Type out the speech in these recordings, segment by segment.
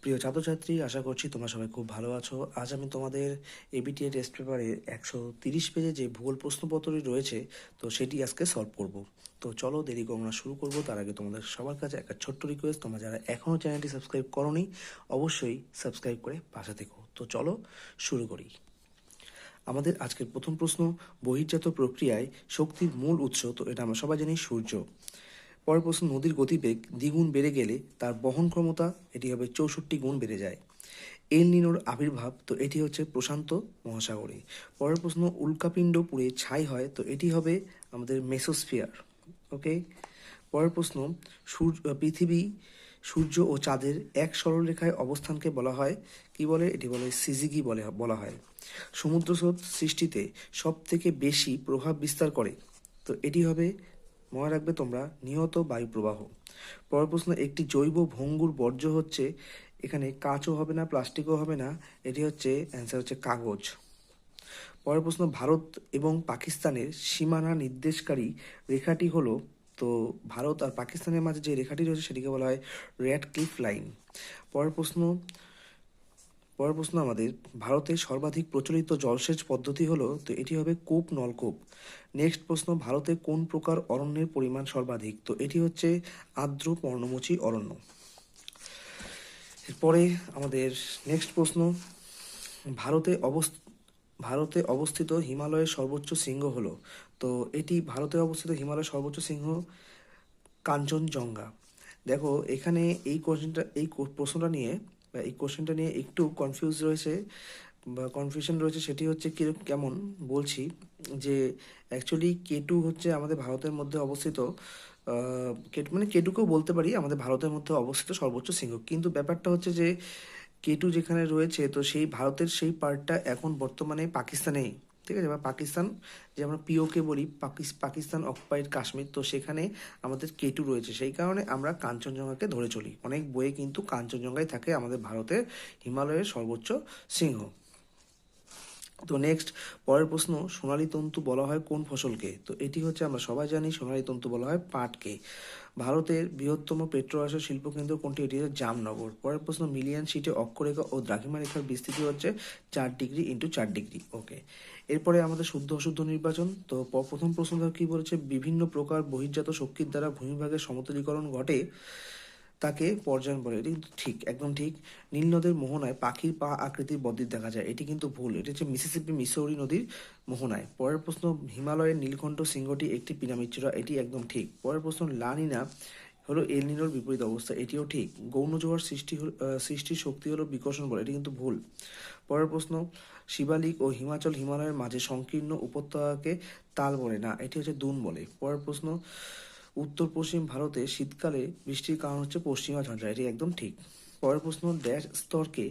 প্রিয় ছাত্রছাত্রী, আশা করছি তোমরা সবাই খুব ভালো আছো। আজ আমি তোমাদের এবিটিএ টেস্ট পেপারে 130 পেজে যে ভূগোল প্রশ্নপত্রটি রয়েছে তো সেটি আজকে সলভ করব। তো চলো দেরি করে আমরা শুরু করব। তার আগে তোমাদের সবার কাছে একটা ছোট্ট রিকোয়েস্ট, তোমরা যারা এখনও চ্যানেলটি সাবস্ক্রাইব করোনি অবশ্যই সাবস্ক্রাইব করে পাশে থেকো। তো চলো শুরু করি। আমাদের আজকের প্রথম প্রশ্ন, বহির্জাত প্রক্রিয়ায় শক্তির মূল উৎস, তো এটা আমরা সবাই জানি সূর্য। পরের প্রশ্ন, নদীর গতিবেগ দ্বিগুণ বেড়ে গেলে তার বহন ক্ষমতা এটি হবে 64 গুণ বেড়ে যায়। এল নিনোর আবির্ভাব, তো এটি হচ্ছে প্রশান্ত মহাসাগরে। পরের প্রশ্ন, উল্কাপিণ্ড পুড়ে ছাই হয়, তো এটি হবে আমাদের মেসোস্ফিয়ার। ওকে। পরের প্রশ্ন, পৃথিবী, সূর্য ও চাঁদের এক সরলরেখায় অবস্থানকে বলা হয় কি বলে? এটি বলে সিজিগি বলা হয়। সমুদ্রস্রোত সৃষ্টিতে সব থেকে বেশি প্রভাব বিস্তার করে, তো এটি হবে, মনে রাখবে তোমরা, নিহত বায়ু প্রবাহ। পরের প্রশ্ন, একটি জৈব ভঙ্গুর বর্জ্য হচ্ছে, এখানে কাঁচও হবে না প্লাস্টিকও হবে না, এটি হচ্ছে অ্যান্সার হচ্ছে কাগজ। পরের প্রশ্ন, ভারত এবং পাকিস্তানের সীমানা নির্দেশকারী রেখাটি হলো, তো ভারত আর পাকিস্তানের মাঝে যে রেখাটি রয়েছে সেটিকে বলা হয় র্যাডক্লিফ লাইন। পরের প্রশ্ন পরের প্রশ্ন আমাদের, ভারতের সর্বাধিক প্রচলিত জলসেচ পদ্ধতি হলো, তো এটি হবে কূপ নলকূপ। নেক্সট প্রশ্ন, ভারতে কোন প্রকার অরণ্যের পরিমাণ সর্বাধিক? তো এটি হচ্ছে আর্দ্র পর্ণমোচী অরণ্য। এরপরে আমাদের নেক্সট প্রশ্ন, ভারতে ভারতে অবস্থিত হিমালয়ের সর্বোচ্চ শৃঙ্গ হলো, তো এটি ভারতে অবস্থিত হিমালয়ের সর্বোচ্চ শৃঙ্গ কাঞ্চনজঙ্ঘা। দেখো এখানে এই প্রশ্নটা নিয়ে বা এই কোশ্চেনটা নিয়ে একটু কনফিউশন রয়েছে। সেটি হচ্ছে কেমন বলছি, যে অ্যাকচুয়ালি কেটু হচ্ছে আমাদের ভারতের মধ্যে অবস্থিত, কেটুকেও বলতে পারি আমাদের ভারতের মধ্যে অবস্থিত সর্বোচ্চ শৃঙ্গ, কিন্তু ব্যাপারটা হচ্ছে যে কেটু যেখানে রয়েছে তো সেই ভারতের সেই পার্টটা এখন বর্তমানে পাকিস্তানেই, ঠিক আছে, বা পাকিস্তান, যে আমরা পিওকে বলি, পাকিস্তান অকুপাইড কাশ্মীর, তো সেখানে আমাদের কেটু রয়েছে, সেই কারণে আমরা কাঞ্চনজঙ্ঘাকে ধরে চলি। অনেক বইয়ে কিন্তু কাঞ্চনজঙ্ঘায় থাকে আমাদের ভারতের হিমালয়ের সর্বোচ্চ সিংহ। তো নেক্সট, পরের প্রশ্ন, সোনালী তন্তু বলা হয় কোন ফসলকে? তো এটি হচ্ছে আমরা সবাই জানি সোনালী তন্তু বলা হয় পাটকে। ভারতের বৃহত্তম পেট্রোরসায়ন শিল্পকেন্দ্র কোনটি? এটি হচ্ছে জামনগর। পরের প্রশ্ন, মিলিয়ন শিটে অক্ষরেখা ও দ্রাঘিমা রেখার বিস্তৃতি হচ্ছে 4 ডিগ্রি × 4 ডিগ্রি। ওকে। এরপরে আমাদের শুদ্ধ অশুদ্ধ নির্বাচন। তো প্রথম প্রশ্ন কি বলেছে, বিভিন্ন প্রকার বহির্জাত শক্তির দ্বারা ভূমিভাগের সমতলীকরণ ঘটে, তাকে পর্যায়ন বলে। এটি কিন্তু ঠিক, একদম ঠিক। নীল নদের মোহনায় পাখির পা আকৃতির বদ্বীপ দেখা যায়, এটি কিন্তু ভুল। এটি হচ্ছে মিসিসিপি মিসৌরি নদীর মোহনায়। পরের প্রশ্ন, হিমালয়ের নীলকণ্ঠ শৃঙ্গটি একটি পিরামিড চূড়া, এটি একদম ঠিক। পরের প্রশ্ন, লা নিনা হলো এল নিনোর বিপরীত অবস্থা, এটিও ঠিক। গৌণ জোয়ার সৃষ্টির শক্তি হলো বিকর্ষণ বল, এটি কিন্তু ভুল। পরের প্রশ্ন, শিবালিক ও হিমাচল হিমালয়ের মাঝে সংকীর্ণ উপত্যকাকে তাল বলে না, এটি হচ্ছে দুন বলে। পরের প্রশ্ন, উত্তর পশ্চিম ভারতে শীতকালে বৃষ্টির কারণ হচ্ছে পশ্চিমা ঝঞ্ঝা, এটি একদম ঠিক। পরের প্রশ্ন, ড্যাশ স্তরকে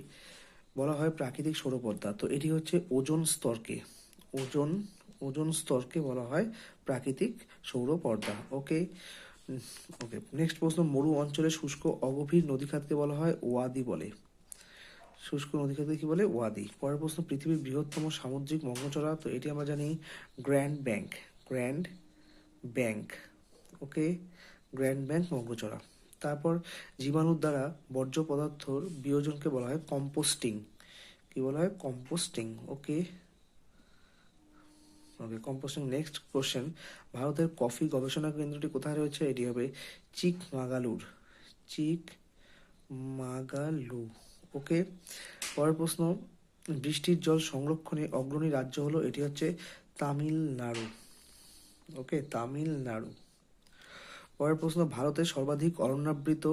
বলা হয় প্রাকৃতিক সৌরপর্দা, তো এটি হচ্ছে ওজোন স্তরকে, ওজোন ওজোন স্তরকে বলা হয় প্রাকৃতিক সৌরপর্দা। ওকে। ওকে, নেক্সট প্রশ্ন, মরু অঞ্চলে শুষ্ক অগভীর নদীখাতকে বলা হয় ওয়াদি বলে। শুষ্ক নদীখাতকে কি বলে? ওয়াদি। পরের প্রশ্ন, পৃথিবীর বৃহত্তম সামুদ্রিক মগ্নচড়া, তো এটি আমরা জানি গ্র্যান্ড ব্যাংক, গ্র্যান্ড ব্যাংক। ওকে, গ্র্যান্ড ব্যাংক মগ্নচড়া। তারপর জীবাণুর দ্বারা বর্জ্য পদার্থর বিয়োজনকে বলা হয় কম্পোস্টিং, কি বলা হয়? কম্পোস্টিং। ওকে। ওকে, কম্পোস্টিং। নেক্সট কোশ্চেন, ভারতের কফি গবেষণা কেন্দ্রটি কোথায় রয়েছে? এটি হবে চিকমাগালুর, চিকমাগালু। ওকে। পরের প্রশ্ন, বৃষ্টির জল সংরক্ষণে অগ্রণী রাজ্য হলো, এটি হচ্ছে তামিলনাড়ু। ওকে, তামিলনাড়ু। পরের প্রশ্ন, ভারতের সর্বাধিক অরণ্যাবৃত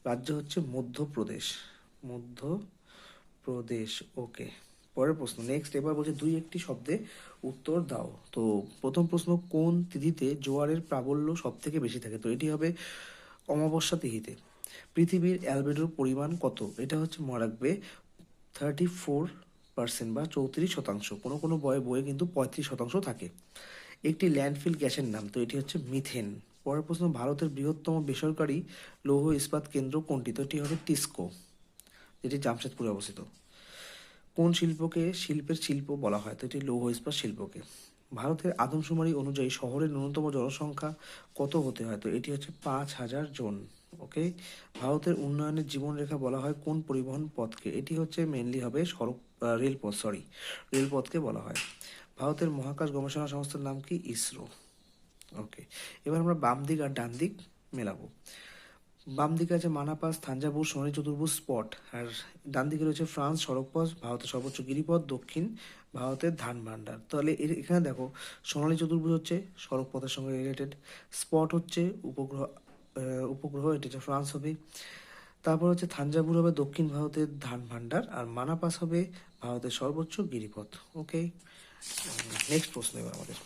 রাজ্য হচ্ছে মধ্যপ্রদেশ, মধ্যপ্রদেশ। ওকে। পরের প্রশ্ন, নেক্সট, এবার বলছে 2-1 শব্দে উত্তর দাও। তো প্রথম প্রশ্ন, কোন তিথিতে জোয়ারের প্রাবল্য সব থেকে বেশি থাকে? তো এটি হবে অমাবস্যা তিথিতে। পৃথিবীর অ্যালবেডোর পরিমাণ কত? এটা হচ্ছে মনে রাখবে 34% বা 34%। কোনো কোনো বইয়ে কিন্তু 35% থাকে। একটি ল্যান্ডফিল গ্যাসের নাম, তো এটি হচ্ছে মিথেন। পরের প্রশ্ন, ভারতের বৃহত্তম বেসরকারি লৌহ ইস্পাত কেন্দ্র কোনটি? তো এটি হবে টিস্কো, যেটি জামশেদপুরে অবস্থিত। কোন শিল্পকে শিল্পের শিল্প বলা হয়? তো এটি লৌহ ইস্পাত শিল্পকে। ভারতের আদমশুমারি অনুযায়ী শহরের ন্যূনতম জনসংখ্যা কত হতে হয়? তো এটি হচ্ছে 5,000 জন। ওকে। ভারতের উন্নয়নের জীবনরেখা বলা হয় কোন পরিবহন পথকে? এটি হচ্ছে মেনলি হবে রেলপথ, রেলপথকে বলা হয়। ভারতের মহাকাশ গবেষণা সংস্থার নাম কি? ইসরো। ওকে। এবার আমরা বাম দিক আর ডান দিক মেলাবো। বাম দিকে আছে মানাপাস, থাঞ্জাভুর, সোনালী চতুর্ভুজ স্পট, আর ডান দিকে রয়েছে ফ্রান্স সড়কপথ, ভারতের সর্বোচ্চ গিরিপথ, দক্ষিণ ভারতের ধান ভান্ডার। তাহলে এখানে দেখো সোনালী চতুর্ভুজ হচ্ছে সড়কপথের সঙ্গে রিলেটেড, স্পট হচ্ছে উপগ্রহ, এটা হচ্ছে ফ্রান্স হবে। তারপর হচ্ছে থাঞ্জাভুর হবে দক্ষিণ ভারতের ধান ভান্ডার, আর মানাপাস হবে ভারতের সর্বোচ্চ গিরিপথ। ওকে। নেক্সট প্রশ্ন এবার আমাদের।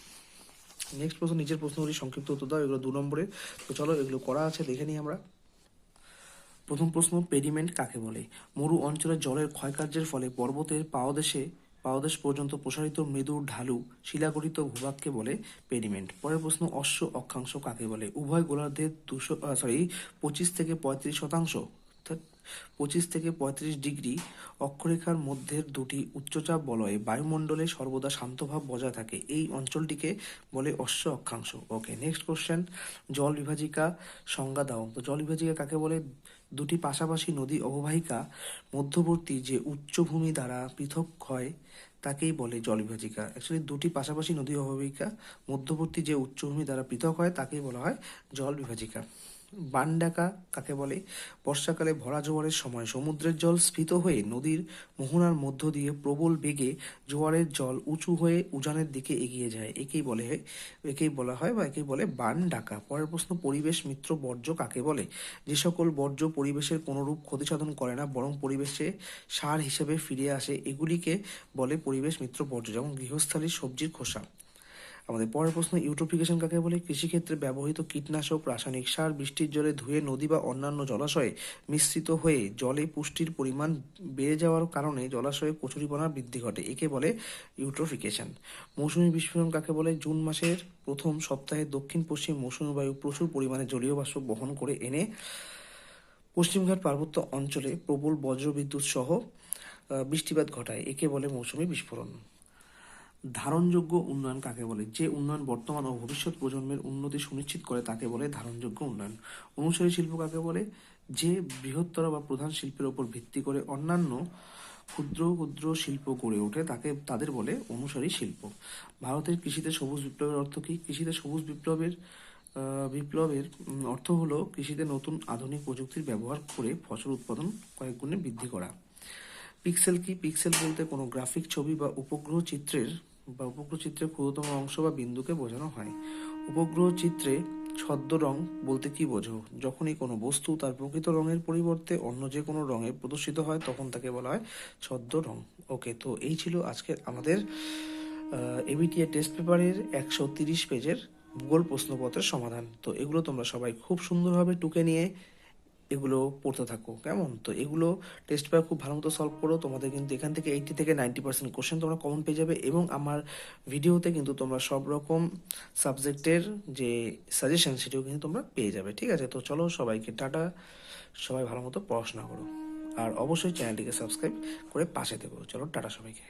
নেক্সট প্রশ্ন, নিজের প্রশ্নগুলি সংক্ষিপ্ত উত্তর দাও, এগুলো 2 নম্বরের। তো চলো এগুলো করা আছে, দেখে নিই আমরা। প্রথম প্রশ্ন, পেডিমেন্ট কাকে বলে? মরু অঞ্চলের জলের ক্ষয়কার্যের ফলে পর্বতের পাদদেশ পর্যন্ত প্রসারিত মৃদু ঢালু শিলাগঠিত ভূভাগকে বলে পেডিমেন্ট। পরের প্রশ্ন, অশ্ব অক্ষাংশ কাকে বলে? উভয় গোলার্ধের 25 থেকে 35%, অর্থাৎ 25 থেকে 35 ডিগ্রি অক্ষরেখার মধ্যের দুটি উচ্চচাপ বলয়ে বায়ুমণ্ডলে সর্বদা শান্তভাব বজায় থাকে, এই অঞ্চলটিকে বলে অশ্ব অক্ষাংশ। ওকে, নেক্সট কোশ্চেন, জল বিভাজিকা সংজ্ঞা দাও। তো জল বিভাজিকা কাকে বলে? দুটি পাশাপাশি নদী অববাহিকা মধ্যবর্তী যে উচ্চভূমি দ্বারা পৃথক হয় তাকেই বলে জল বিভাজিকা। অ্যাকচুয়ালি দুটি পাশাপাশি নদী অববাহিকা মধ্যবর্তী যে উচ্চভূমি দ্বারা পৃথক হয় তাকেই বলা হয় জল বিভাজিকা। বান ডাকা কাকে বলে? বর্ষাকালে ভরা জোয়ারের সময় সমুদ্রের জল স্ফীত হয়ে নদীর মোহনার মধ্য দিয়ে প্রবল বেগে জোয়ারের জল উঁচু হয়ে উজানের দিকে এগিয়ে যায়, একেই বলা হয় বা একেই বলে বান ডাকা। পরের প্রশ্ন, পরিবেশ মিত্র বর্জ্য কাকে বলে? যে সকল বর্জ্য পরিবেশের কোনরূপ ক্ষতি সাধন করে না বরং পরিবেশে সার হিসেবে ফিরে আসে, এগুলিকে বলে পরিবেশ মিত্র বর্জ্য, যেমন গৃহস্থালির সবজির খোসা। আমাদের পরের প্রশ্ন, ইউট্রোফিকেশন কাকে বলে? কৃষিক্ষেত্রে ব্যবহৃত কীটনাশক, রাসায়নিক সার বৃষ্টির জলে ধুয়ে নদী বা অন্যান্য জলাশয়ে মিশ্রিত হয়ে জলে পুষ্টির পরিমাণ বেড়ে যাওয়ার কারণে জলাশয়ে কচুরিপানা বৃদ্ধি ঘটে, একে বলে ইউট্রোফিকেশন। মৌসুমী বিস্ফোরণ কাকে বলে? জুন মাসের প্রথম সপ্তাহে দক্ষিণ পশ্চিম মৌসুমী বায়ু প্রচুর পরিমাণে জলীয় বাষ্প বহন করে এনে পশ্চিমঘাট পার্বত্য অঞ্চলে প্রবল বজ্রবিদ্যুৎ সহ বৃষ্টিপাত ঘটায়, একে বলে মৌসুমী বিস্ফোরণ। ধারণযোগ্য উন্নয়ন কাকে বলে? যে উন্নয়ন বর্তমান ও ভবিষ্যৎ প্রজন্মের উন্নতি সুনিশ্চিত করে তাকে বলে ধারণযোগ্য উন্নয়ন। অনুসারী শিল্প কাকে বলে? যে বৃহত্তর বা প্রধান শিল্পের ওপর ভিত্তি করে অন্যান্য ক্ষুদ্র ক্ষুদ্র শিল্প গড়ে ওঠে তাদের বলে অনুসারী শিল্প। ভারতের কৃষিতে সবুজ বিপ্লবের অর্থ কী? কৃষিতে সবুজ বিপ্লবের অর্থ হলো কৃষিতে নতুন আধুনিক প্রযুক্তির ব্যবহার করে ফসল উৎপাদন কয়েক গুণে বৃদ্ধি করা। পিক্সেল কি? পিক্সেল বলতে কোনো গ্রাফিক ছবি বা উপগ্রহ চিত্রের ক্ষুদ্রতম অংশ বা বিন্দুকে বোঝানো হয়। উপগ্রহ চিত্রে ছদ্ম রং বলতে কি বোঝো? যখনই কোনো বস্তু তার প্রকৃত রঙের পরিবর্তে অন্য যে কোনো রঙে প্রদর্শিত হয় তখন তাকে বলা হয় ছদ্ম রং। ওকে, তো এই ছিল আজকের আমাদের এবিটিএ টেস্ট পেপারের 130 পেজের ভূগোল প্রশ্নপত্রের সমাধান। তো এগুলো তোমরা সবাই খুব সুন্দরভাবে টুকে নিয়ে এগুলো পড়তে থাকো, কেমন? তো এগুলো টেস্ট পেপার খুব ভালো মতো সলভ করো, তোমাদের কিন্তু এখান থেকে 80 থেকে 90% কোশ্চেন তোমরা কমন পেয়ে যাবে, এবং আমার ভিডিওতে কিন্তু তোমরা সব রকম সাবজেক্টের যে সাজেশন সেটিও কিন্তু তোমরা পেয়ে যাবে। ঠিক আছে, তো চলো সবাইকে টাটা, সবাই ভালো মতো পড়াশোনা করো, আর অবশ্যই চ্যানেলটিকে সাবস্ক্রাইব করে পাশে থেকো। চলো টাটা সবাইকে।